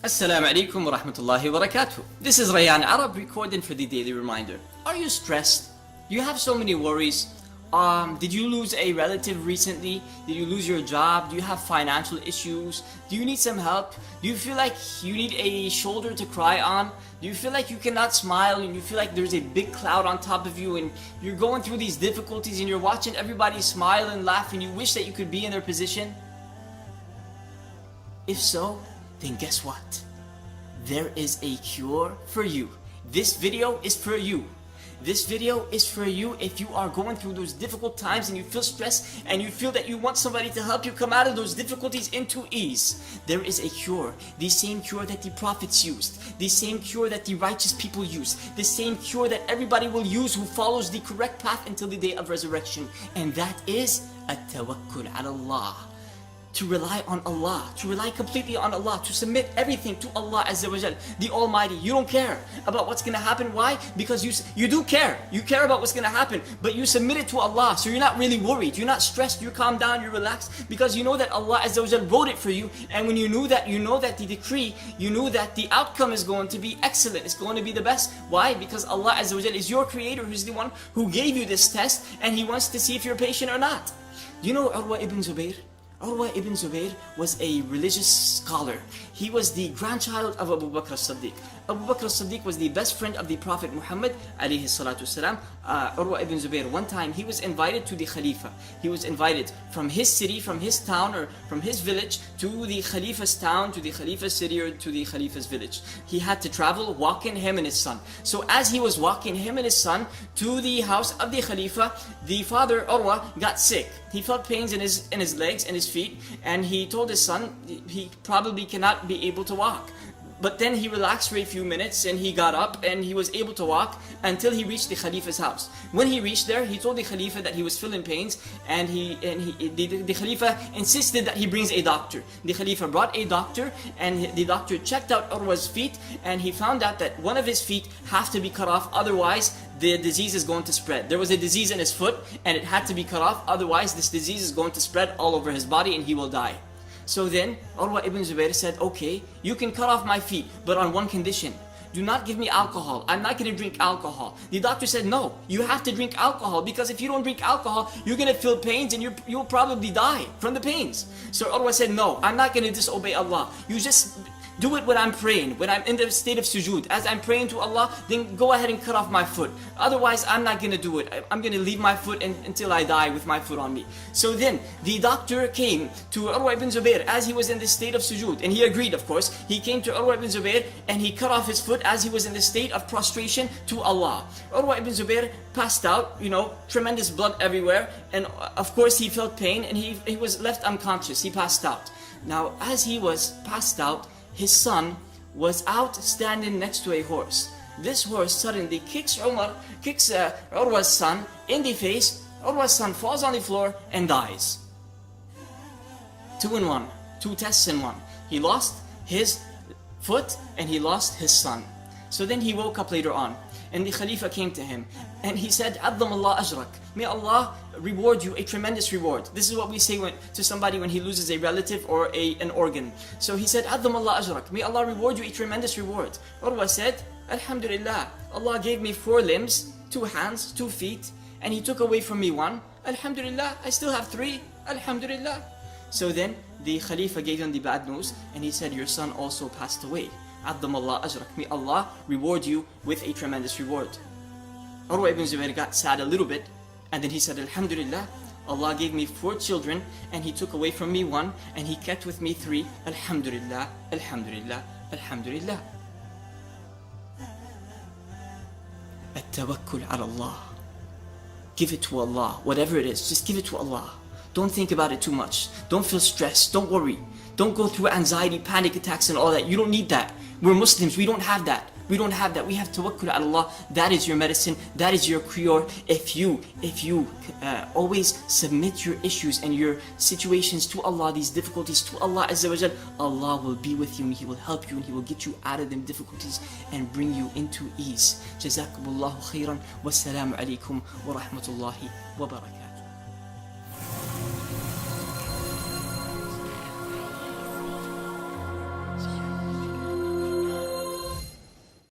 Assalamu alaikum wa rahmatullahi wa barakatuh. This is Rayan Arab recording for the daily reminder. Are you stressed? Do you have so many worries? Did you lose a relative recently? Did you lose your job? Do you have financial issues? Do you need some help? Do you feel like you need a shoulder to cry on? Do you feel like you cannot smile and you feel like there's a big cloud on top of you and you're going through these difficulties and you're watching everybody smile and laugh and you wish that you could be in their position? If so, then guess what? There is a cure for you. This video is for you. This video is for you if you are going through those difficult times and you feel stressed and you feel that you want somebody to help you come out of those difficulties into ease. There is a cure. The same cure that the prophets used. The same cure that the righteous people used. The same cure that everybody will use who follows the correct path until the day of resurrection. And that is at-tawakkul ala Allah. To rely on Allah, to rely completely on Allah, to submit everything to Allah Azza wa Jal, the Almighty. You don't care about what's going to happen. Why? Because you do care. You care about what's going to happen, but you submit it to Allah, so you're not really worried. You're not stressed. You calm down. You're relaxed because you know that Allah Azza wa Jal wrote it for you. And when you know that the decree, you know that the outcome is going to be excellent. It's going to be the best. Why? Because Allah Azza wa Jal is your creator, who's the one who gave you this test, and He wants to see if you're patient or not. Do you know Urwa ibn Zubayr? Urwa ibn Zubayr was a religious scholar. He was the grandchild of Abu Bakr as-Siddiq. Abu Bakr as-Siddiq was the best friend of the Prophet Muhammad alayhi salatu wasalam. Urwa ibn Zubayr, one time he was invited to the Khalifa. He was invited from his city, from his town or from his village to the Khalifa's town, to the Khalifa's city or to the Khalifa's village. He had to travel, walking, him and his son. So as he was walking, him and his son, to the house of the Khalifa, the father Urwa got sick. He felt pains in his legs and his feet, and he told his son he probably cannot be able to walk. But then he relaxed for a few minutes and he got up and he was able to walk until he reached the Khalifa's house. When he reached there, he told the Khalifa that he was feeling pains, and the Khalifa insisted that he brings a doctor. The Khalifa brought a doctor, and the doctor checked out Urwa's feet, and he found out that one of his feet have to be cut off, otherwise the disease is going to spread. There was a disease in his foot and it had to be cut off, otherwise this disease is going to spread all over his body and he will die. So then Urwa ibn Zubayr said, okay, you can cut off my feet, but on one condition. Do not give me alcohol. I'm not going to drink alcohol. The doctor said, no, you have to drink alcohol, because if you don't drink alcohol, you're going to feel pains and you'll probably die from the pains. So Urwa said, no, I'm not going to disobey Allah. You just do it when I'm praying, when I'm in the state of sujood. As I'm praying to Allah, then go ahead and cut off my foot. Otherwise, I'm not going to do it. I'm going to leave my foot until I die with my foot on me. So then, the doctor came to Urwa ibn Zubayr as he was in the state of sujood. And he agreed, of course. He came to Urwa ibn Zubayr and he cut off his foot as he was in the state of prostration to Allah. Urwa ibn Zubayr passed out, tremendous blood everywhere. And of course, he felt pain and he was left unconscious. He passed out. Now, as he was passed out, his son was out standing next to a horse. This horse suddenly kicks Urwa's son in the face. Urwa's son falls on the floor and dies. 2 in 1, 2 tests in 1. He lost his foot and he lost his son. So then he woke up later on, and the Khalifa came to him and he said, "Azzam Allah ajrak." May Allah reward you a tremendous reward. This is what we say to somebody when he loses a relative or an organ. So he said, "Azzam Allah ajrak." May Allah reward you a tremendous reward. Urwa said, "Alhamdulillah, Allah gave me 4 limbs, 2 hands, 2 feet, and He took away from me 1. Alhamdulillah, I still have 3. Alhamdulillah." So then the Khalifa gave him the bad news and he said, "Your son also passed away. Azzam Allah ajrak." May Allah reward you with a tremendous reward. Urwa ibn Zubayr got sad a little bit, and then he said, "Alhamdulillah, Allah gave me 4 children and He took away from me 1 and He kept with me 3. Alhamdulillah, Alhamdulillah, Alhamdulillah." At-tawakkul ala Allah. Give it to Allah. Whatever it is, just give it to Allah. Don't think about it too much. Don't feel stressed. Don't worry. Don't go through anxiety, panic attacks and all that. You don't need that. We're Muslims. We don't have that. We don't have that. We have tawakkul ala Allah. That is your medicine. That is your cure. If you always submit your issues and your situations to Allah, these difficulties to Allah Azza wa Jal, Allah will be with you and He will help you and He will get you out of them difficulties and bring you into ease. Jazakumullahu khairan. Wassalamu alaikum wa rahmatullahi wa barakatuh.